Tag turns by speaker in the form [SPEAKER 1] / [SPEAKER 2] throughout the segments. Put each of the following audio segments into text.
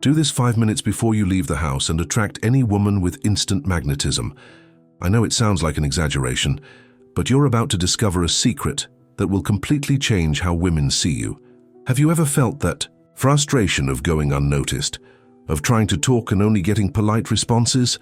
[SPEAKER 1] Do this 5 minutes before you leave the house and attract any woman with instant magnetism. I know it sounds like an exaggeration, but you're about to discover a secret that will completely change how women see you. Have you ever felt that frustration of going unnoticed, of trying to talk and only getting polite responses?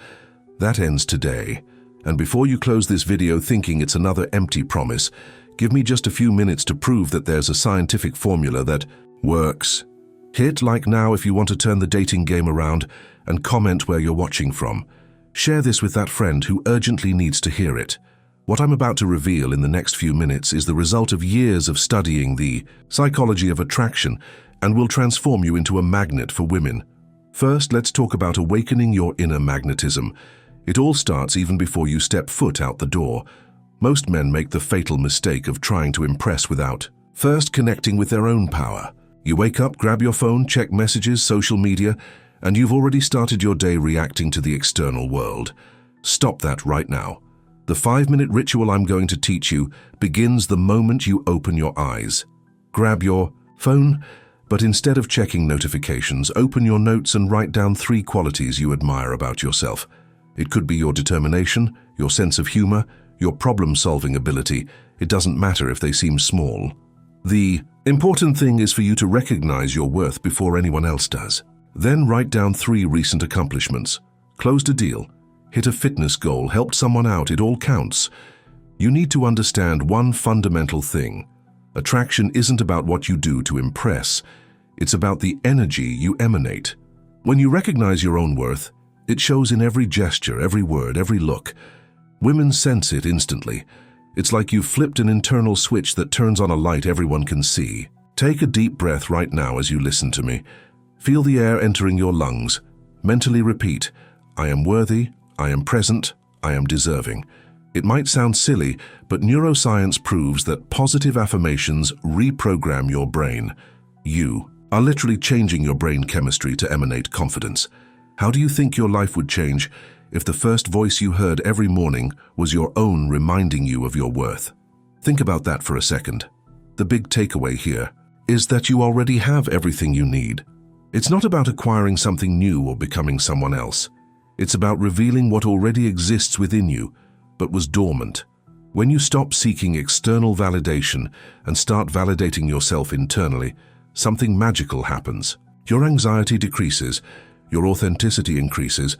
[SPEAKER 1] That ends today. And before you close this video thinking it's another empty promise, give me just a few minutes to prove that there's a scientific formula that works. Hit like now if you want to turn the dating game around, and comment where you're watching from. Share this with that friend who urgently needs to hear it. What I'm about to reveal in the next few minutes is the result of years of studying the psychology of attraction and will transform you into a magnet for women. First, let's talk about awakening your inner magnetism. It all starts even before you step foot out the door. Most men make the fatal mistake of trying to impress without first connecting with their own power. You wake up, grab your phone, check messages, social media, and you've already started your day reacting to the external world. Stop that right now. The 5-minute ritual I'm going to teach you begins the moment you open your eyes. Grab your phone, but instead of checking notifications, open your notes and write down 3 qualities you admire about yourself. It could be your determination, your sense of humor, your problem-solving ability. It doesn't matter if they seem small. The important thing is for you to recognize your worth before anyone else does. Then write down 3 recent accomplishments. Closed a deal, hit a fitness goal, helped someone out, it all counts. You need to understand one fundamental thing. Attraction isn't about what you do to impress. It's about the energy you emanate. When you recognize your own worth, it shows in every gesture, every word, every look. Women sense it instantly. It's like you've flipped an internal switch that turns on a light everyone can see. Take a deep breath right now as you listen to me. Feel the air entering your lungs. Mentally repeat, I am worthy, I am present, I am deserving. It might sound silly, but neuroscience proves that positive affirmations reprogram your brain. You are literally changing your brain chemistry to emanate confidence. How do you think your life would change if the first voice you heard every morning was your own reminding you of your worth? Think about that for a second. The big takeaway here is that you already have everything you need. It's not about acquiring something new or becoming someone else. It's about revealing what already exists within you, but was dormant. When you stop seeking external validation and start validating yourself internally, something magical happens. Your anxiety decreases, your authenticity increases,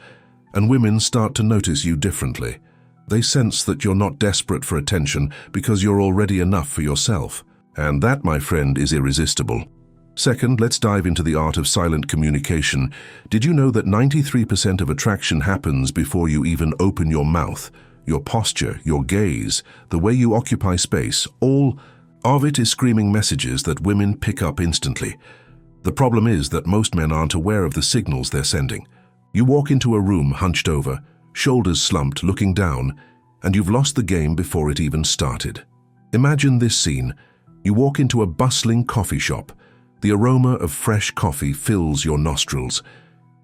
[SPEAKER 1] and women start to notice you differently. They sense that you're not desperate for attention because you're already enough for yourself. And that, my friend, is irresistible. Second, let's dive into the art of silent communication. Did you know that 93% of attraction happens before you even open your mouth? Your posture, your gaze, the way you occupy space, all of it is screaming messages that women pick up instantly. The problem is that most men aren't aware of the signals they're sending. You walk into a room hunched over, shoulders slumped, looking down, and you've lost the game before it even started. Imagine this scene. You walk into a bustling coffee shop. The aroma of fresh coffee fills your nostrils.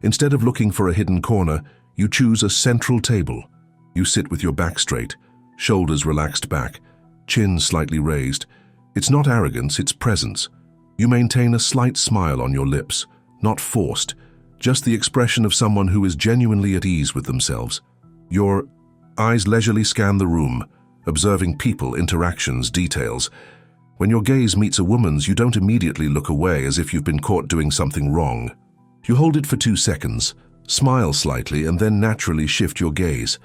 [SPEAKER 1] Instead of looking for a hidden corner, you choose a central table. You sit with your back straight, shoulders relaxed back, chin slightly raised. It's not arrogance, it's presence. You maintain a slight smile on your lips, not forced, just the expression of someone who is genuinely at ease with themselves. Your eyes leisurely scan the room, observing people, interactions, details. When your gaze meets a woman's, you don't immediately look away as if you've been caught doing something wrong. You hold it for 2 seconds, smile slightly, and then naturally shift your gaze.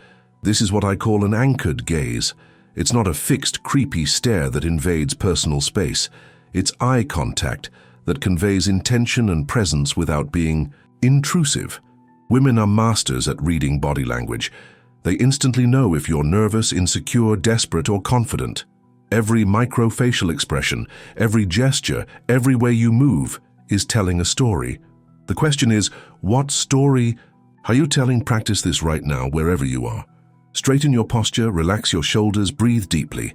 [SPEAKER 1] This is what I call an anchored gaze. It's not a fixed, creepy stare that invades personal space. It's eye contact that conveys intention and presence without being intrusive. Women are masters at reading body language. They instantly know if you're nervous, insecure, desperate, or confident. Every microfacial expression, every gesture, every way you move is telling a story. The question is, what story are you telling? Practice this right now, wherever you are. Straighten your posture, relax your shoulders, breathe deeply.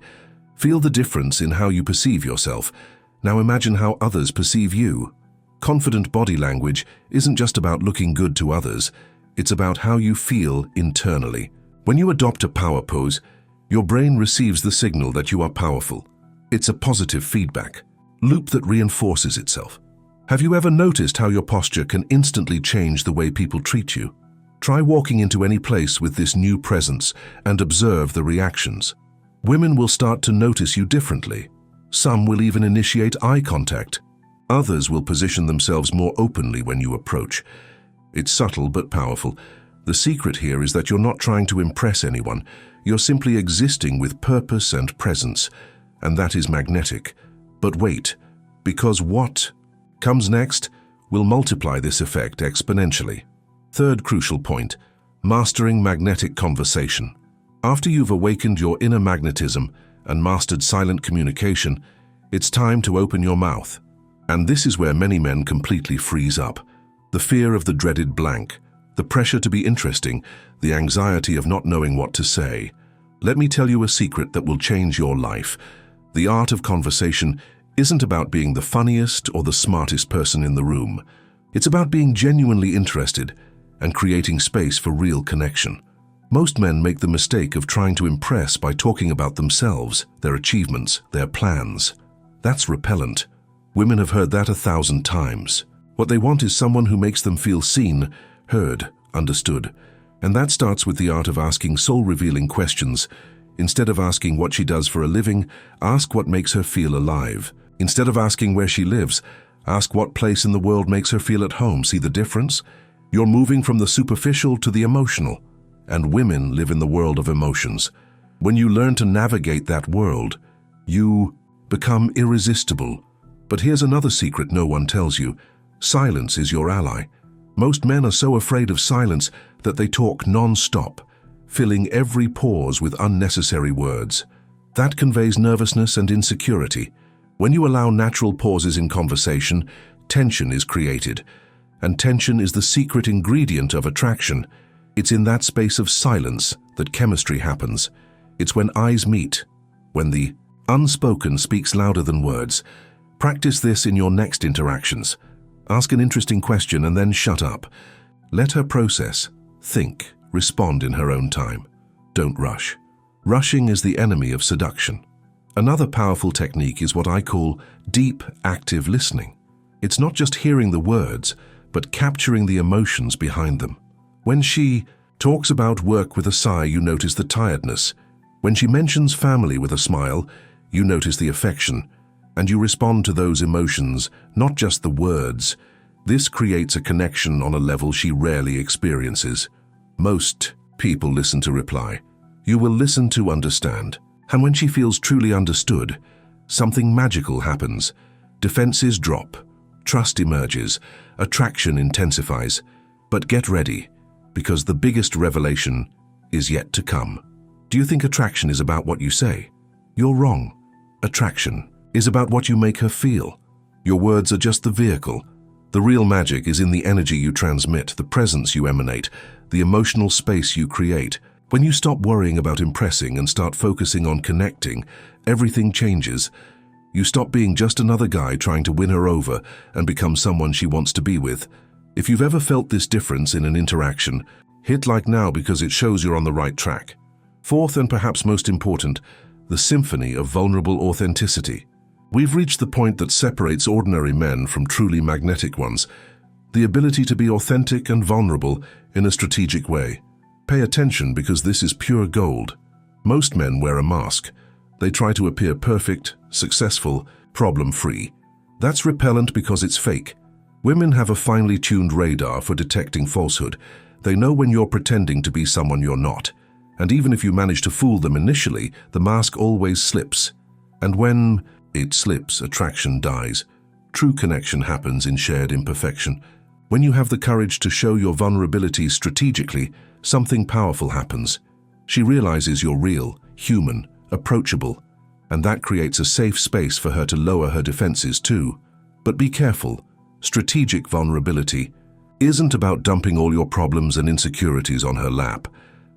[SPEAKER 1] Feel the difference in how you perceive yourself. Now imagine how others perceive you. Confident body language isn't just about looking good to others. It's about how you feel internally. When you adopt a power pose, your brain receives the signal that you are powerful. It's a positive feedback loop that reinforces itself. Have you ever noticed how your posture can instantly change the way people treat you? Try walking into any place with this new presence and observe the reactions. Women will start to notice you differently. Some will even initiate eye contact. Others will position themselves more openly when you approach. It's subtle but powerful. The secret here is that you're not trying to impress anyone. You're simply existing with purpose and presence, and that is magnetic. But wait, because what comes next will multiply this effect exponentially. Third crucial point, mastering magnetic conversation. After you've awakened your inner magnetism and mastered silent communication, it's time to open your mouth. And this is where many men completely freeze up. The fear of the dreaded blank, the pressure to be interesting, the anxiety of not knowing what to say. Let me tell you a secret that will change your life. The art of conversation isn't about being the funniest or the smartest person in the room. It's about being genuinely interested and creating space for real connection. Most men make the mistake of trying to impress by talking about themselves, their achievements, their plans. That's repellent. Women have heard that 1,000 times. What they want is someone who makes them feel seen, heard, understood. And that starts with the art of asking soul-revealing questions. Instead of asking what she does for a living, ask what makes her feel alive. Instead of asking where she lives, ask what place in the world makes her feel at home. See the difference? You're moving from the superficial to the emotional, and women live in the world of emotions. When you learn to navigate that world, you become irresistible. But here's another secret no one tells you. Silence is your ally. Most men are so afraid of silence that they talk non-stop, filling every pause with unnecessary words. That conveys nervousness and insecurity. When you allow natural pauses in conversation, tension is created. And tension is the secret ingredient of attraction. It's in that space of silence that chemistry happens. It's when eyes meet, when the unspoken speaks louder than words. Practice this in your next interactions. Ask an interesting question and then shut up. Let her process, think, respond in her own time. Don't rush. Rushing is the enemy of seduction. Another powerful technique is what I call deep, active listening. It's not just hearing the words, but capturing the emotions behind them. When she talks about work with a sigh, you notice the tiredness. When she mentions family with a smile, you notice the affection, and you respond to those emotions, not just the words. This creates a connection on a level she rarely experiences. Most people listen to reply. You will listen to understand. And when she feels truly understood, something magical happens. Defenses drop, trust emerges, attraction intensifies. But get ready, because the biggest revelation is yet to come. Do you think attraction is about what you say? You're wrong. Attraction is about what you make her feel. Your words are just the vehicle. The real magic is in the energy you transmit, the presence you emanate, the emotional space you create. When you stop worrying about impressing and start focusing on connecting, everything changes. You stop being just another guy trying to win her over and become someone she wants to be with. If you've ever felt this difference in an interaction, hit like now because it shows you're on the right track. Fourth, and perhaps most important, the symphony of vulnerable authenticity. We've reached the point that separates ordinary men from truly magnetic ones, the ability to be authentic and vulnerable in a strategic way. Pay attention because this is pure gold. Most men wear a mask. They try to appear perfect, successful, problem-free. That's repellent because it's fake. Women have a finely tuned radar for detecting falsehood. They know when you're pretending to be someone you're not. And even if you manage to fool them initially, the mask always slips. And when it slips, attraction dies. True connection happens in shared imperfection. When you have the courage to show your vulnerabilities strategically, something powerful happens. She realizes you're real, human, approachable, and that creates a safe space for her to lower her defenses too. But be careful. Strategic vulnerability isn't about dumping all your problems and insecurities on her lap.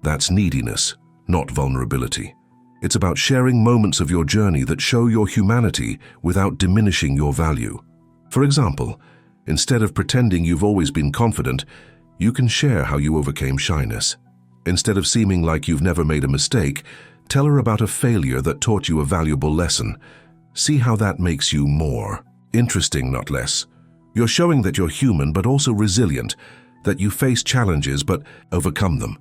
[SPEAKER 1] That's neediness, not vulnerability. It's about sharing moments of your journey that show your humanity without diminishing your value. For example, instead of pretending you've always been confident, you can share how you overcame shyness. Instead of seeming like you've never made a mistake, tell her about a failure that taught you a valuable lesson. See how that makes you more interesting, not less. You're showing that you're human but also resilient, that you face challenges but overcome them.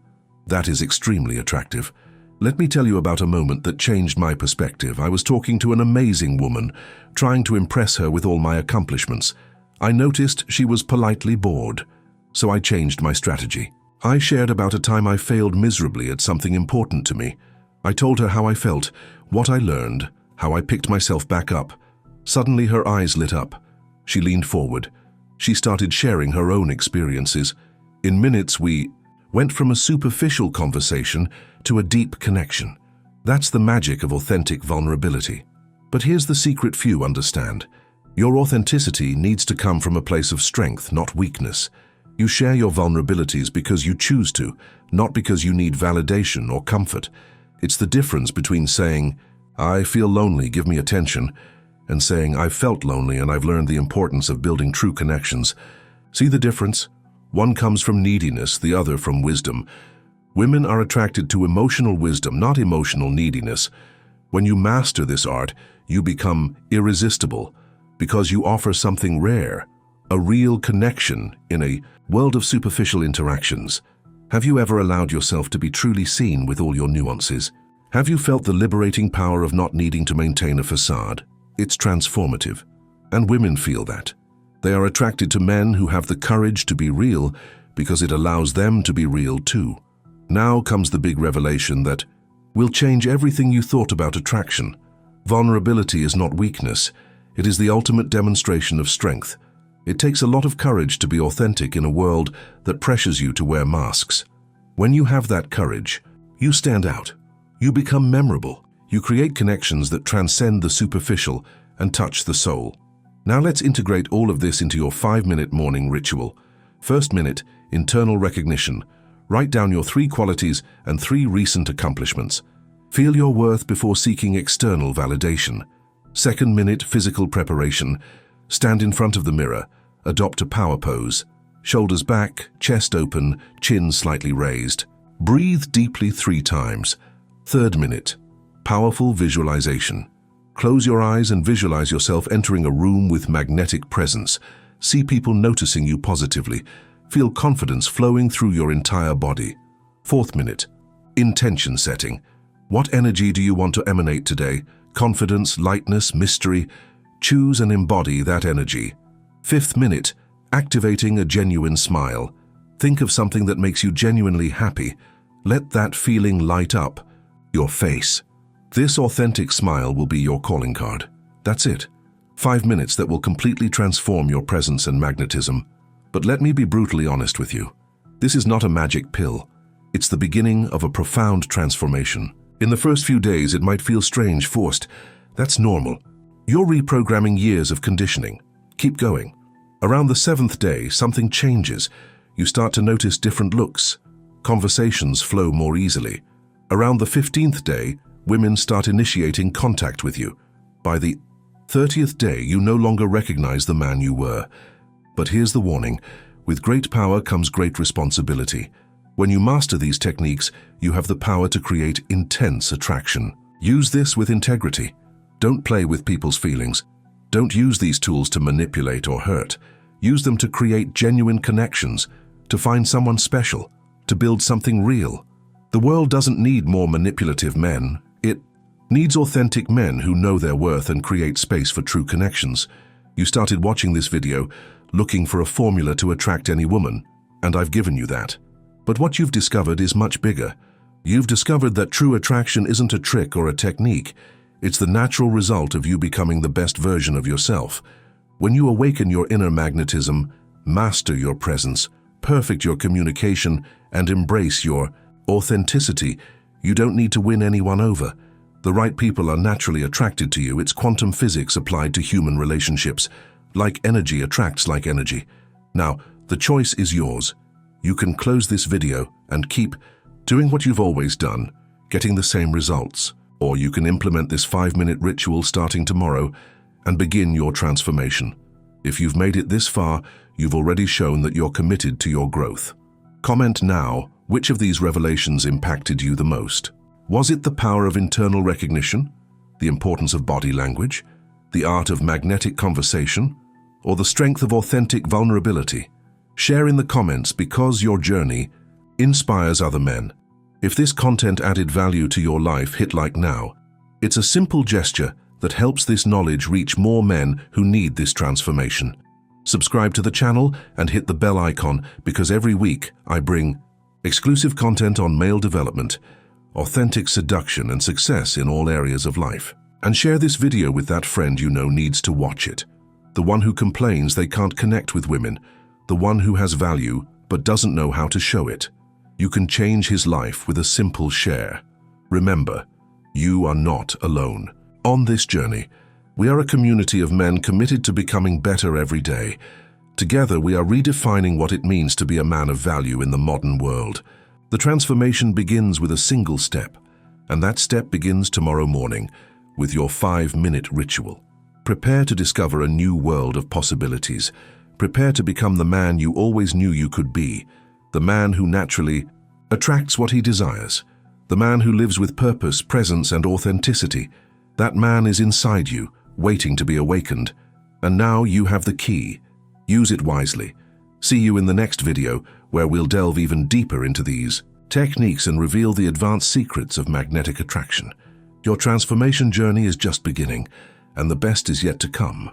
[SPEAKER 1] That is extremely attractive. Let me tell you about a moment that changed my perspective. I was talking to an amazing woman, trying to impress her with all my accomplishments. I noticed she was politely bored, so I changed my strategy. I shared about a time I failed miserably at something important to me. I told her how I felt, what I learned, how I picked myself back up. Suddenly her eyes lit up. She leaned forward. She started sharing her own experiences. In minutes, we went from a superficial conversation to a deep connection. That's the magic of authentic vulnerability. But here's the secret few understand. Your authenticity needs to come from a place of strength, not weakness. You share your vulnerabilities because you choose to, not because you need validation or comfort. It's the difference between saying, "I feel lonely, give me attention," and saying, "I've felt lonely and I've learned the importance of building true connections." See the difference? One comes from neediness, the other from wisdom. Women are attracted to emotional wisdom, not emotional neediness. When you master this art, you become irresistible because you offer something rare, a real connection in a world of superficial interactions. Have you ever allowed yourself to be truly seen with all your nuances? Have you felt the liberating power of not needing to maintain a facade? It's transformative. And women feel that. They are attracted to men who have the courage to be real because it allows them to be real too. Now comes the big revelation that will change everything you thought about attraction. Vulnerability is not weakness. It is the ultimate demonstration of strength. It takes a lot of courage to be authentic in a world that pressures you to wear masks. When you have that courage, you stand out. You become memorable. You create connections that transcend the superficial and touch the soul. Now let's integrate all of this into your 5-minute morning ritual. First minute, internal recognition. Write down your 3 qualities and 3 recent accomplishments. Feel your worth before seeking external validation. Second minute, physical preparation. Stand in front of the mirror. Adopt a power pose. Shoulders back, chest open, chin slightly raised. Breathe deeply 3 times. Third minute, powerful visualization. Close your eyes and visualize yourself entering a room with magnetic presence. See people noticing you positively. Feel confidence flowing through your entire body. Fourth minute, intention setting. What energy do you want to emanate today? Confidence, lightness, mystery? Choose and embody that energy. Fifth minute, activating a genuine smile. Think of something that makes you genuinely happy. Let that feeling light up your face. This authentic smile will be your calling card. That's it. 5 minutes that will completely transform your presence and magnetism. But let me be brutally honest with you. This is not a magic pill. It's the beginning of a profound transformation. In the first few days, it might feel strange, forced. That's normal. You're reprogramming years of conditioning. Keep going. Around the 7th day, something changes. You start to notice different looks. Conversations flow more easily. Around the 15th day, women start initiating contact with you. By the 30th day, you no longer recognize the man you were. But here's the warning. With great power comes great responsibility. When you master these techniques, you have the power to create intense attraction. Use this with integrity. Don't play with people's feelings. Don't use these tools to manipulate or hurt. Use them to create genuine connections, to find someone special, to build something real. The world doesn't need more manipulative men. It needs authentic men who know their worth and create space for true connections. You started watching this video looking for a formula to attract any woman, and I've given you that. But what you've discovered is much bigger. You've discovered that true attraction isn't a trick or a technique. It's the natural result of you becoming the best version of yourself. When you awaken your inner magnetism, master your presence, perfect your communication, and embrace your authenticity, you don't need to win anyone over. The right people are naturally attracted to you. It's quantum physics applied to human relationships. Like energy attracts like energy. Now, the choice is yours. You can close this video and keep doing what you've always done, getting the same results. Or you can implement this 5-minute ritual starting tomorrow and begin your transformation. If you've made it this far, you've already shown that you're committed to your growth. Comment now, which of these revelations impacted you the most? Was it the power of internal recognition, the importance of body language, the art of magnetic conversation, or the strength of authentic vulnerability? Share in the comments because your journey inspires other men. If this content added value to your life, hit like now. It's a simple gesture that helps this knowledge reach more men who need this transformation. Subscribe to the channel and hit the bell icon because every week I bring exclusive content on male development, authentic seduction and success in all areas of life. And share this video with that friend you know needs to watch it. The one who complains they can't connect with women, the one who has value but doesn't know how to show it. You can change his life with a simple share. Remember, you are not alone. On this journey, we are a community of men committed to becoming better every day. Together, we are redefining what it means to be a man of value in the modern world. The transformation begins with a single step, and that step begins tomorrow morning with your 5-minute ritual. Prepare to discover a new world of possibilities. Prepare to become the man you always knew you could be, the man who naturally attracts what he desires, the man who lives with purpose, presence, and authenticity. That man is inside you, waiting to be awakened. And now you have the key. Use it wisely. See you in the next video, where we'll delve even deeper into these techniques and reveal the advanced secrets of magnetic attraction. Your transformation journey is just beginning, and the best is yet to come.